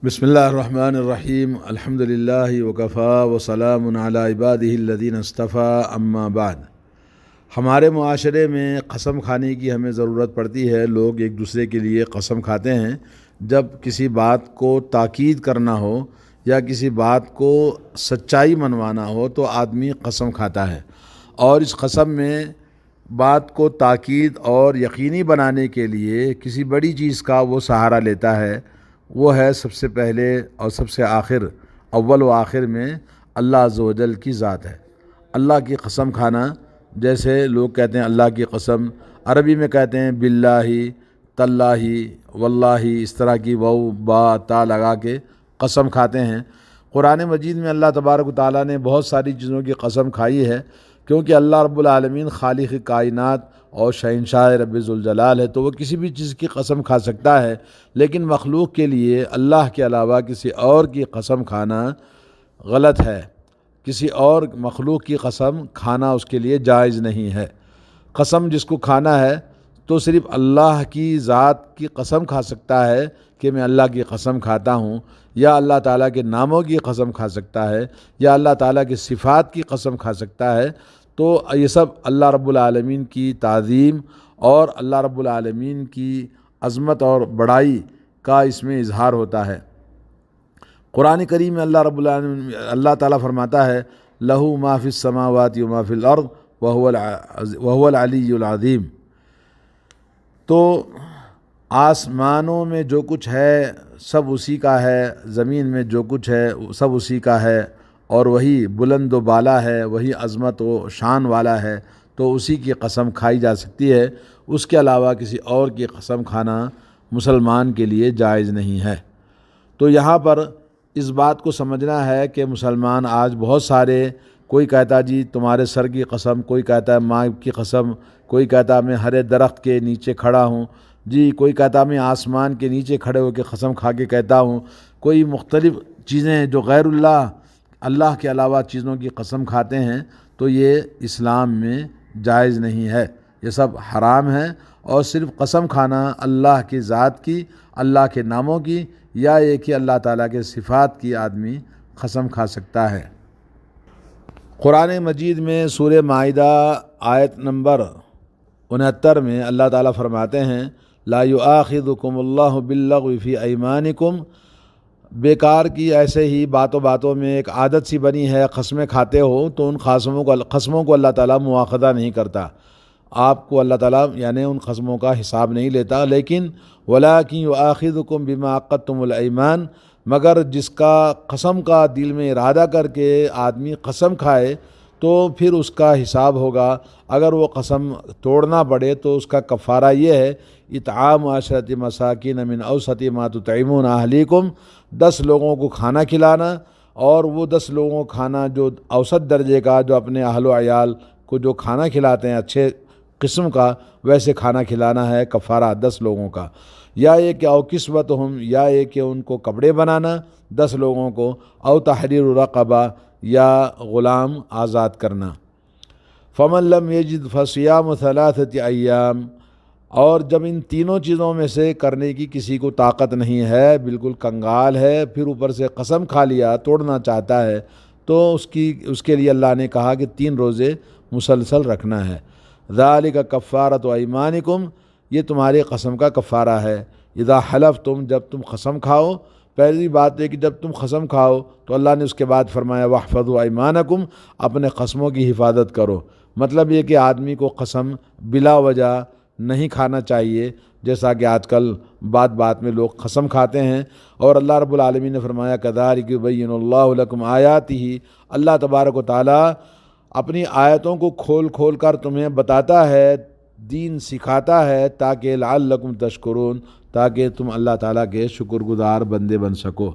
بسم اللہ الرحمن الرحیم الحمد للہ وکفیٰ وسلام علی عبادہ الذین اصطفیٰ اما بعد۔ ہمارے معاشرے میں قسم کھانے کی ہمیں ضرورت پڑتی ہے۔ لوگ ایک دوسرے کے لیے قسم کھاتے ہیں جب کسی بات کو تاکید کرنا ہو یا کسی بات کو سچائی منوانا ہو تو آدمی قسم کھاتا ہے، اور اس قسم میں بات کو تاکید اور یقینی بنانے کے لیے کسی بڑی چیز کا وہ سہارا لیتا ہے۔ وہ ہے سب سے پہلے اور سب سے آخر، اول و آخر میں اللہ عز و جل کی ذات ہے۔ اللہ کی قسم کھانا، جیسے لوگ کہتے ہیں اللہ کی قسم، عربی میں کہتے ہیں باللہ، تاللہ، واللہ، اس طرح کی واو با تا لگا کے قسم کھاتے ہیں۔ قرآن مجید میں اللہ تبارک و تعالیٰ نے بہت ساری چیزوں کی قسم کھائی ہے، کیونکہ اللہ رب العالمین خالق کائنات اور شہنشاہ رب ذوالجلال ہے، تو وہ کسی بھی چیز کی قسم کھا سکتا ہے، لیکن مخلوق کے لیے اللہ کے علاوہ کسی اور کی قسم کھانا غلط ہے۔ کسی اور مخلوق کی قسم کھانا اس کے لیے جائز نہیں ہے۔ قسم جس کو کھانا ہے تو صرف اللہ کی ذات کی قسم کھا سکتا ہے کہ میں اللہ کی قسم کھاتا ہوں، یا اللہ تعالیٰ کے ناموں کی قسم کھا سکتا ہے، یا اللہ تعالیٰ کی صفات کی قسم کھا سکتا ہے۔ تو یہ سب اللہ رب العالمین کی تعظیم اور اللہ رب العالمین کی عظمت اور بڑائی کا اس میں اظہار ہوتا ہے۔ قرآن کریم میں اللہ تعالیٰ فرماتا ہے لہو ما فی السماوات و ما فی الارض وہو العلی العظیم۔ تو آسمانوں میں جو کچھ ہے سب اسی کا ہے، زمین میں جو کچھ ہے سب اسی کا ہے، اور وہی بلند و بالا ہے، وہی عظمت و شان والا ہے، تو اسی کی قسم کھائی جا سکتی ہے۔ اس کے علاوہ کسی اور کی قسم کھانا مسلمان کے لیے جائز نہیں ہے۔ تو یہاں پر اس بات کو سمجھنا ہے کہ مسلمان آج بہت سارے، کوئی کہتا جی تمہارے سر کی قسم، کوئی کہتا ہے ماں کی قسم، کوئی کہتا میں ہرے درخت کے نیچے کھڑا ہوں، جی کوئی کہتا میں آسمان کے نیچے کھڑے ہو کے قسم کھا کے کہتا ہوں، کوئی مختلف چیزیں جو غیر اللہ کے علاوہ چیزوں کی قسم کھاتے ہیں، تو یہ اسلام میں جائز نہیں ہے، یہ سب حرام ہے۔ اور صرف قسم کھانا اللہ کی ذات کی، اللہ کے ناموں کی، یا ایک ہی اللہ تعالیٰ کے صفات کی آدمی قسم کھا سکتا ہے۔ قرآن مجید میں سورہ مائدہ آیت نمبر 69 میں اللہ تعالیٰ فرماتے ہیں لا یؤاخذکم اللہ باللغو فی ایمانکم۔ بیکار کی ایسے ہی باتوں میں ایک عادت سی بنی ہے، قسمیں کھاتے ہو تو ان قسموں کو اللہ تعالیٰ مواخذہ نہیں کرتا، آپ کو اللہ تعالیٰ یعنی ان قسموں کا حساب نہیں لیتا، لیکن وَلَٰكِن يُؤَاخِذُكُم بِمَا عَقَّدتُّمُ الْأَيْمَانَ، مگر جس کا قسم کا دل میں ارادہ کر کے آدمی قسم کھائے تو پھر اس کا حساب ہوگا۔ اگر وہ قسم توڑنا پڑے تو اس کا کفارہ یہ ہے اطعام 10 مساکین من اوسط ما تطعمون اہلیکم، 10 لوگوں کو کھانا کھلانا، اور وہ 10 لوگوں کو کھانا جو اوسط درجے کا، جو اپنے اہل و عیال کو جو کھانا کھلاتے ہیں اچھے قسم کا، ویسے کھانا کھلانا ہے کفارہ 10 لوگوں کا۔ یا یہ کہ او کسوتہم، یا یہ کہ ان کو کپڑے بنانا 10 لوگوں کو، او تحریر رقبہ، یا غلام آزاد کرنا۔ فمن لم یجد فصیام 3 ایام، اور جب ان تینوں چیزوں میں سے کرنے کی کسی کو طاقت نہیں ہے، بالکل کنگال ہے، پھر اوپر سے قسم کھا لیا، توڑنا چاہتا ہے، تو اس کے لیے اللہ نے کہا کہ 3 روزے مسلسل رکھنا ہے۔ ذالک کفارۃ ایمانکم، یہ تمہاری قسم کا کفارہ ہے۔ اذا حلفتم، جب تم قسم کھاؤ، پہلی بات ہے کہ جب تم قسم کھاؤ تو اللہ نے اس کے بعد فرمایا واحفظوا ایمانکم، اپنے قسموں کی حفاظت کرو۔ مطلب یہ کہ آدمی کو قسم بلا وجہ نہیں کھانا چاہیے، جیسا کہ آج کل بات میں لوگ قسم کھاتے ہیں، اور اللہ رب العالمین نے فرمایا کذالک یبین اللہ لکم آیاتہ، اللہ تبارک و تعالیٰ اپنی آیتوں کو کھول کر تمہیں بتاتا ہے، دین سکھاتا ہے، تاکہ لعلکم تشکرون، تاکہ تم اللہ تعالیٰ کے شکر گزار بندے بن سکو۔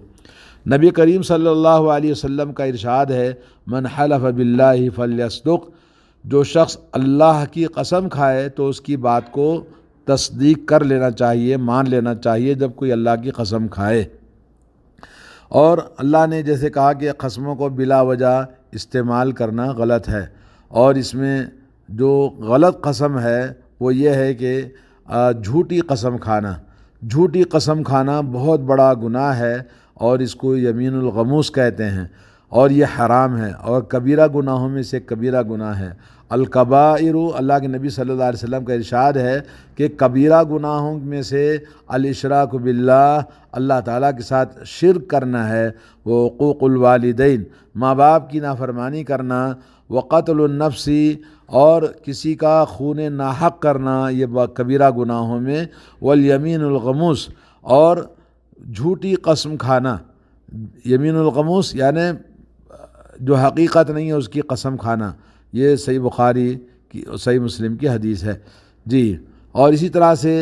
نبی کریم صلی اللہ علیہ وسلم کا ارشاد ہے من حلف باللہ فلیصدق، جو شخص اللہ کی قسم کھائے تو اس کی بات کو تصدیق کر لینا چاہیے، مان لینا چاہیے جب کوئی اللہ کی قسم کھائے۔ اور اللہ نے جیسے کہا کہ قسموں کو بلا وجہ استعمال کرنا غلط ہے، اور اس میں جو غلط قسم ہے وہ یہ ہے کہ جھوٹی قسم کھانا بہت بڑا گناہ ہے، اور اس کو یمین الغموس کہتے ہیں، اور یہ حرام ہے اور کبیرہ گناہوں میں سے کبیرہ گناہ ہے۔ الکبائر، اللہ کے نبی صلی اللہ علیہ وسلم کا ارشاد ہے کہ کبیرہ گناہوں میں سے الاشراک باللہ، اللہ تعالیٰ کے ساتھ شرک کرنا ہے، وہ حقوق الوالدین، ماں باپ کی نافرمانی کرنا، وقتل النفس، اور کسی کا خون ناحق کرنا، یہ کبیرہ گناہوں میں، والیمین الغموس، اور جھوٹی قسم کھانا۔ یمین الغموس یعنی جو حقیقت نہیں ہے اس کی قسم کھانا، یہ صحیح بخاری کی صحیح مسلم کی حدیث ہے جی۔ اور اسی طرح سے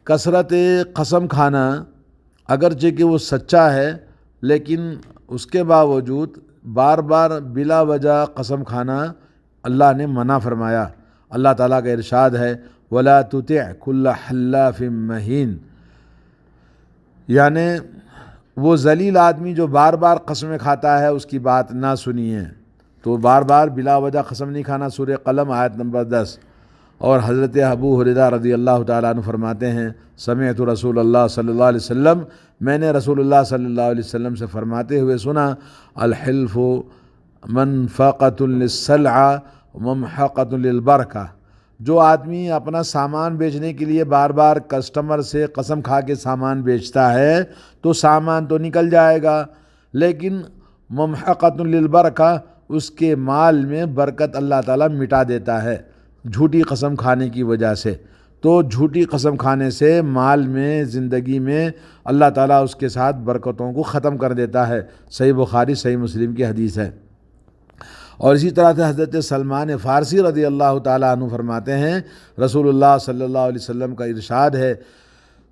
کثرت قسم کھانا، اگرچہ کہ وہ سچا ہے لیکن اس کے باوجود بار بار بلا وجہ قسم کھانا اللہ نے منع فرمایا۔ اللہ تعالیٰ کا ارشاد ہے وَلَا تُطِعْ كُلَّ حَلَّافٍ مَّهِينٍ، یعنی وہ ذلیل آدمی جو بار بار قسمیں کھاتا ہے اس کی بات نہ سنیے۔ تو بار بار بلا وجہ قسم نہیں کھانا، سورہ قلم آیت نمبر 10۔ اور حضرت ابو ہریرہ رضی اللہ تعالیٰ عنہ فرماتے ہیں سمعت رسول اللہ صلی اللہ علیہ وسلم، میں نے رسول اللہ صلی اللہ علیہ وسلم سے فرماتے ہوئے سنا، الحلف منفقۃ للسلع ممحقۃ للبرکہ، جو آدمی اپنا سامان بیچنے کے لیے بار بار کسٹمر سے قسم کھا کے سامان بیچتا ہے تو سامان تو نکل جائے گا، لیکن ممحقۃ للبرکہ، اس کے مال میں برکت اللہ تعالیٰ مٹا دیتا ہے جھوٹی قسم کھانے کی وجہ سے۔ تو جھوٹی قسم کھانے سے مال میں، زندگی میں اللہ تعالیٰ اس کے ساتھ برکتوں کو ختم کر دیتا ہے، صحیح بخاری صحیح مسلم کی حدیث ہے۔ اور اسی طرح سے حضرت سلمان فارسی رضی اللہ تعالیٰ عنہ فرماتے ہیں رسول اللہ صلی اللہ علیہ وسلم کا ارشاد ہے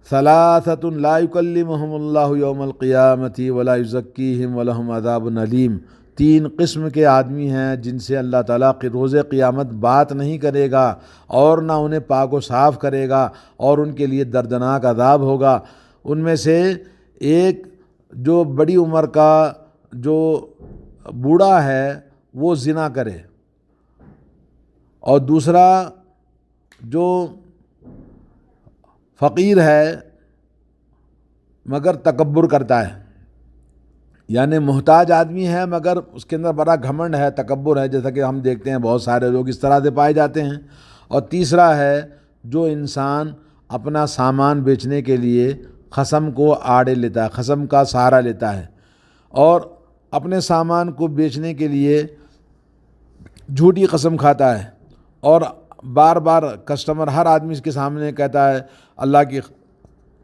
ثلاثۃ لا یکلمہم اللہ یوم القیامۃ ولا یزکیہم ولہم عذاب علیم، تین قسم کے آدمی ہیں جن سے اللہ تعالیٰ روز قیامت بات نہیں کرے گا اور نہ انہیں پاک و صاف کرے گا، اور ان کے لیے دردناک عذاب ہوگا۔ ان میں سے ایک جو بڑی عمر کا جو بوڑھا ہے وہ زنا کرے، اور دوسرا جو فقیر ہے مگر تکبر کرتا ہے، یعنی محتاج آدمی ہے مگر اس کے اندر بڑا گھمنڈ ہے، تکبر ہے، جیسا کہ ہم دیکھتے ہیں بہت سارے لوگ اس طرح سے پائے جاتے ہیں۔ اور تیسرا ہے جو انسان اپنا سامان بیچنے کے لیے قسم کو آڑے لیتا ہے، قسم کا سہارا لیتا ہے، اور اپنے سامان کو بیچنے کے لیے جھوٹی قسم کھاتا ہے، اور بار بار کسٹمر ہر آدمی اس کے سامنے کہتا ہے اللہ کی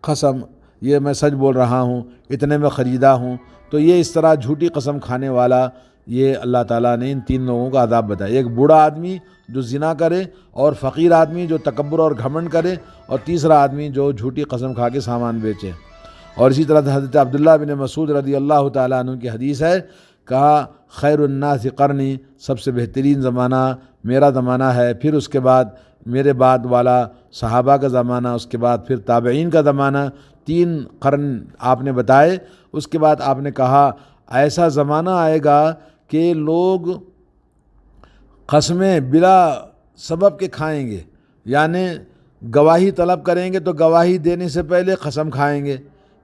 قسم یہ میں سچ بول رہا ہوں، اتنے میں خریدا ہوں۔ تو یہ اس طرح جھوٹی قسم کھانے والا، یہ اللہ تعالیٰ نے ان تین لوگوں کا عذاب بتایا، ایک بوڑھا آدمی جو زنا کرے، اور فقیر آدمی جو تکبر اور گھمنڈ کرے، اور تیسرا آدمی جو جھوٹی قسم کھا کے سامان بیچے۔ اور اسی طرح حضرت عبداللہ بن مسعود رضی اللہ تعالیٰ عنہ کی حدیث ہے، کہا خیر الناس قرنی، سب سے بہترین زمانہ میرا زمانہ ہے، پھر اس کے بعد میرے بعد والا صحابہ کا زمانہ، اس کے بعد پھر تابعین کا زمانہ، تین قرن آپ نے بتائے۔ اس کے بعد آپ نے کہا ایسا زمانہ آئے گا کہ لوگ قسمیں بلا سبب کے کھائیں گے، یعنی گواہی طلب کریں گے تو گواہی دینے سے پہلے قسم کھائیں گے،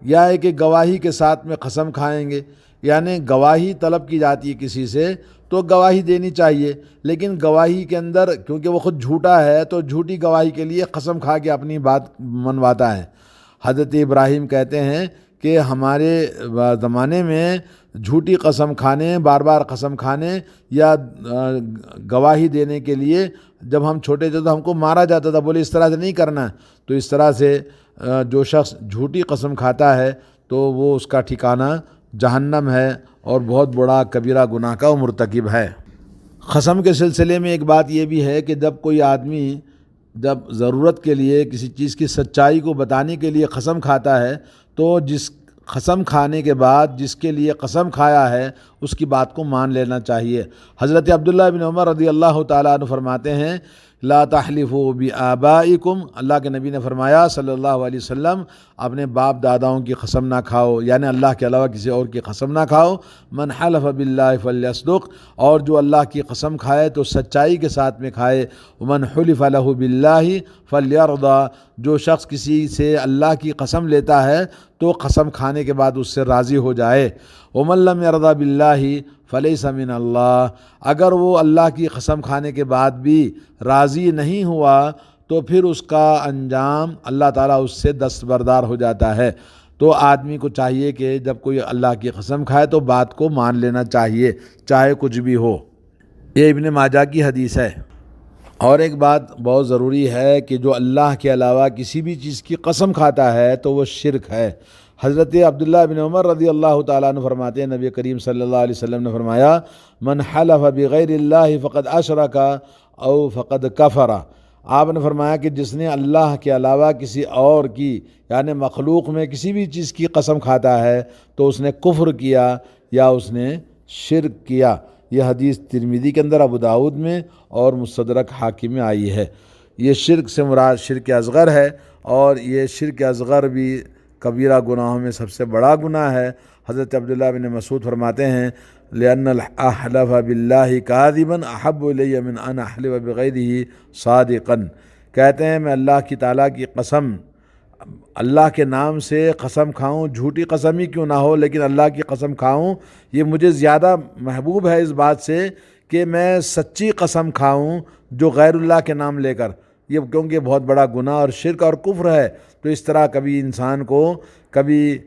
یا ہے کہ گواہی کے ساتھ میں قسم کھائیں گے، یعنی گواہی طلب کی جاتی ہے کسی سے تو گواہی دینی چاہیے، لیکن گواہی کے اندر کیونکہ وہ خود جھوٹا ہے تو جھوٹی گواہی کے لیے قسم کھا کے اپنی بات منواتا ہے۔ حضرت ابراہیم کہتے ہیں کہ ہمارے زمانے میں جھوٹی قسم کھانے، بار بار قسم کھانے یا گواہی دینے کے لیے جب ہم چھوٹے تھے تو ہم کو مارا جاتا تھا، بولے اس طرح سے نہیں کرنا ہے۔ تو اس طرح سے جو شخص جھوٹی قسم کھاتا ہے تو وہ اس کا ٹھکانہ جہنم ہے، اور بہت بڑا کبیرہ گناہ کا وہ مرتکب ہے۔ قسم کے سلسلے میں ایک بات یہ بھی ہے کہ جب کوئی آدمی جب ضرورت کے لیے کسی چیز کی سچائی کو بتانے کے لیے قسم کھاتا ہے تو جس قسم کھانے کے بعد جس کے لیے قسم کھایا ہے اس کی بات کو مان لینا چاہیے۔ حضرت عبداللہ بن عمر رضی اللہ تعالیٰ عنہ فرماتے ہیں لا تحلفوا بآبائکم، اللہ کے نبی نے فرمایا صلی اللہ علیہ وسلم، اپنے باپ داداؤں کی قسم نہ کھاؤ، یعنی اللہ کے علاوہ کسی اور کی قسم نہ کھاؤ۔ من حلف باللہ فلیصدق، اور جو اللہ کی قسم کھائے تو سچائی کے ساتھ میں کھائے۔ ومن حلف لہ باللہ فلیرضى، جو شخص کسی سے اللہ کی قسم لیتا ہے تو قسم کھانے کے بعد اس سے راضی ہو جائے۔ ومن لم يرضى باللہ فلیس من اللہ، اگر وہ اللہ کی قسم کھانے کے بعد بھی راضی نہیں ہوا تو پھر اس کا انجام اللہ تعالیٰ اس سے دستبردار ہو جاتا ہے۔ تو آدمی کو چاہیے کہ جب کوئی اللہ کی قسم کھائے تو بات کو مان لینا چاہیے، چاہے کچھ بھی ہو۔ یہ ابن ماجہ کی حدیث ہے۔ اور ایک بات بہت ضروری ہے کہ جو اللہ کے علاوہ کسی بھی چیز کی قسم کھاتا ہے تو وہ شرک ہے۔ حضرت عبداللہ بن عمر رضی اللہ تعالیٰ عنہ فرماتے ہیں، نبی کریم صلی اللہ علیہ وسلم نے فرمایا، من حلف بغیر اللہ فقد اشرک او فقد کفر۔ آپ نے فرمایا کہ جس نے اللہ کے علاوہ کسی اور کی، یعنی مخلوق میں کسی بھی چیز کی قسم کھاتا ہے تو اس نے کفر کیا یا اس نے شرک کیا۔ یہ حدیث ترمذی کے اندر، ابو داؤد میں اور مستدرک حاکم میں آئی ہے۔ یہ شرک سے مراد شرک اصغر ہے، اور یہ شرک اصغر بھی کبیرہ گناہوں میں سب سے بڑا گناہ ہے۔ حضرت عبداللہ بن مسعود فرماتے ہیں، لأن الحلف باللہ کاذبا احب الی من ان احلف بغیرہ صادقا، کہتے ہیں میں اللہ کی تعالیٰ کی قسم، اللہ کے نام سے قسم کھاؤں، جھوٹی قسم ہی کیوں نہ ہو لیکن اللہ کی قسم کھاؤں، یہ مجھے زیادہ محبوب ہے اس بات سے کہ میں سچی قسم کھاؤں جو غیر اللہ کے نام لے کر، یہ کیونکہ یہ بہت بڑا گناہ اور شرک اور کفر ہے۔ تو اس طرح کبھی انسان کو کبھی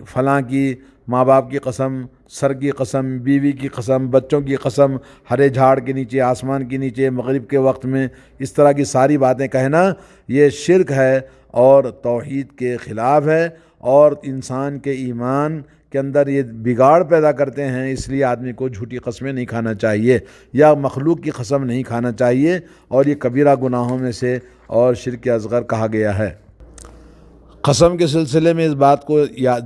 فلاں کی ماں باپ کی قسم، سر کی قسم، بیوی کی قسم، بچوں کی قسم، ہرے جھاڑ کے نیچے، آسمان کے نیچے، مغرب کے وقت میں، اس طرح کی ساری باتیں کہنا یہ شرک ہے اور توحید کے خلاف ہے، اور انسان کے ایمان کے اندر یہ بگاڑ پیدا کرتے ہیں۔ اس لیے آدمی کو جھوٹی قسمیں نہیں کھانا چاہیے یا مخلوق کی قسم نہیں کھانا چاہیے، اور یہ کبیرہ گناہوں میں سے اور شرک اصغر کہا گیا ہے۔ قسم کے سلسلے میں اس بات کو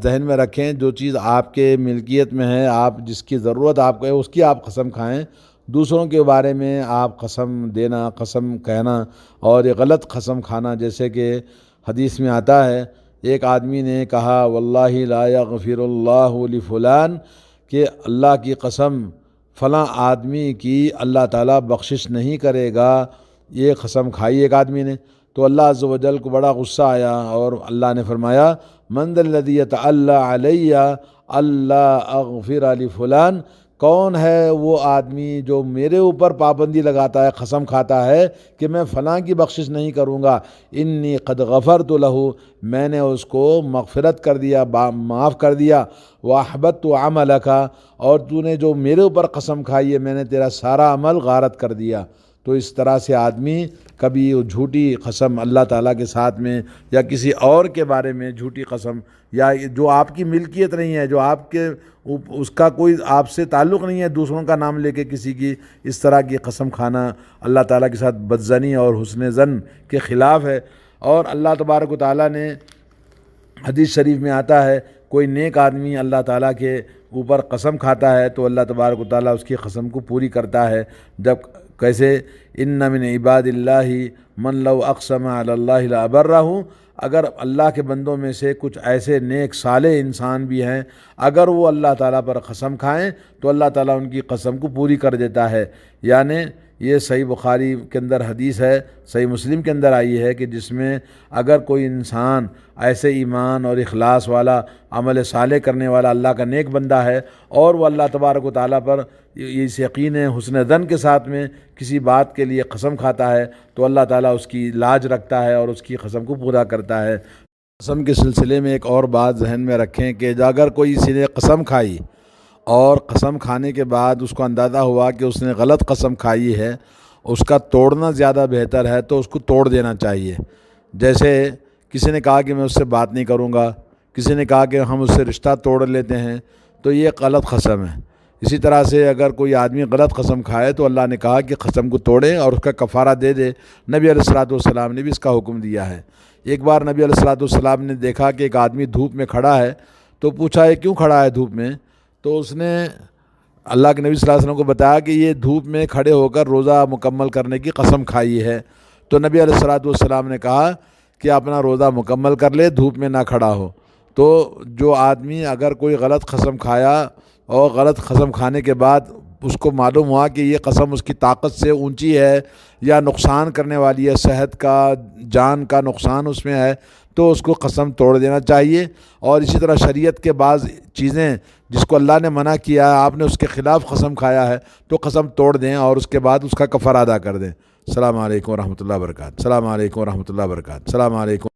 ذہن میں رکھیں، جو چیز آپ کے ملکیت میں ہے، آپ جس کی ضرورت آپ کو ہے، اس کی آپ قسم کھائیں۔ دوسروں کے بارے میں آپ قسم دینا، قسم کہنا اور یہ غلط قسم کھانا، جیسے کہ حدیث میں آتا ہے، ایک آدمی نے کہا واللہ لا یغفر اللہ لفلان، کہ اللہ کی قسم فلاں آدمی کی اللہ تعالیٰ بخشش نہیں کرے گا، یہ قسم کھائی ایک آدمی نے۔ تو اللہ عز و جل کو بڑا غصہ آیا اور اللہ نے فرمایا، من ذا الذی یتعلی علی اللہ اغفر لفلان، کون ہے وہ آدمی جو میرے اوپر پابندی لگاتا ہے، قسم کھاتا ہے کہ میں فلاں کی بخشش نہیں کروں گا، انی قد غفرت لہ، میں نے اس کو مغفرت کر دیا، معاف کر دیا، واحبطت عملک، اور تو نے جو میرے اوپر قسم کھائی ہے میں نے تیرا سارا عمل غارت کر دیا۔ تو اس طرح سے آدمی کبھی جھوٹی قسم اللہ تعالیٰ کے ساتھ میں یا کسی اور کے بارے میں جھوٹی قسم، یا جو آپ کی ملکیت نہیں ہے، جو آپ کے اس کا کوئی آپ سے تعلق نہیں ہے، دوسروں کا نام لے کے کسی کی اس طرح کی قسم کھانا اللہ تعالیٰ کے ساتھ بدظنی اور حسن ظن کے خلاف ہے۔ اور اللہ تبارک و تعالیٰ نے حدیث شریف میں آتا ہے، کوئی نیک آدمی اللہ تعالیٰ کے اوپر قسم کھاتا ہے تو اللہ تبارک و تعالیٰ اس کی قسم کو پوری کرتا ہے۔ جب کیسے، ان من عباد اللہ من لو اقسم علی اللہ لابرہ، اگر اللہ کے بندوں میں سے کچھ ایسے نیک صالح انسان بھی ہیں، اگر وہ اللہ تعالیٰ پر قسم کھائیں تو اللہ تعالیٰ ان کی قسم کو پوری کر دیتا ہے۔ یعنی یہ صحیح بخاری کے اندر حدیث ہے، صحیح مسلم کے اندر آئی ہے کہ جس میں اگر کوئی انسان ایسے ایمان اور اخلاص والا، عمل صالح کرنے والا اللہ کا نیک بندہ ہے، اور وہ اللہ تبارک و تعالیٰ پر اس یقین حسن ظن کے ساتھ میں کسی بات کے لیے قسم کھاتا ہے تو اللہ تعالیٰ اس کی لاج رکھتا ہے اور اس کی قسم کو پورا کرتا ہے۔ قسم کے سلسلے میں ایک اور بات ذہن میں رکھیں کہ اگر کوئی کسی نے قسم کھائی اور قسم کھانے کے بعد اس کو اندازہ ہوا کہ اس نے غلط قسم کھائی ہے، اس کا توڑنا زیادہ بہتر ہے تو اس کو توڑ دینا چاہیے۔ جیسے کسی نے کہا کہ میں اس سے بات نہیں کروں گا، کسی نے کہا کہ ہم اس سے رشتہ توڑ لیتے ہیں، تو یہ غلط قسم ہے۔ اسی طرح سے اگر کوئی آدمی غلط قسم کھائے تو اللہ نے کہا کہ قسم کو توڑے اور اس کا کفارہ دے دے۔ نبی علیہ الصلوۃ والسلام نے بھی اس کا حکم دیا ہے۔ ایک بار نبی علیہ الصلوۃ والسلام نے دیکھا کہ ایک آدمی دھوپ میں کھڑا ہے، تو پوچھا یہ کیوں کھڑا ہے دھوپ میں؟ تو اس نے اللہ کے نبی صلی اللہ علیہ وسلم کو بتایا کہ یہ دھوپ میں کھڑے ہو کر روزہ مکمل کرنے کی قسم کھائی ہے، تو نبی علیہ الصلوۃ والسلام نے کہا کہ اپنا روزہ مکمل کر لے، دھوپ میں نہ کھڑا ہو۔ تو جو آدمی اگر کوئی غلط قسم کھایا اور غلط قسم کھانے کے بعد اس کو معلوم ہوا کہ یہ قسم اس کی طاقت سے اونچی ہے یا نقصان کرنے والی ہے، صحت کا، جان کا نقصان اس میں ہے، تو اس کو قسم توڑ دینا چاہیے۔ اور اسی طرح شریعت کے بعض چیزیں جس کو اللہ نے منع کیا ہے، آپ نے اس کے خلاف قسم کھایا ہے تو قسم توڑ دیں اور اس کے بعد اس کا کفارہ ادا کر دیں۔ السلام علیکم ورحمۃ اللہ وبرکاتہ۔ السلام علیکم ورحمۃ اللہ وبرکاتہ۔ السلام علیکم۔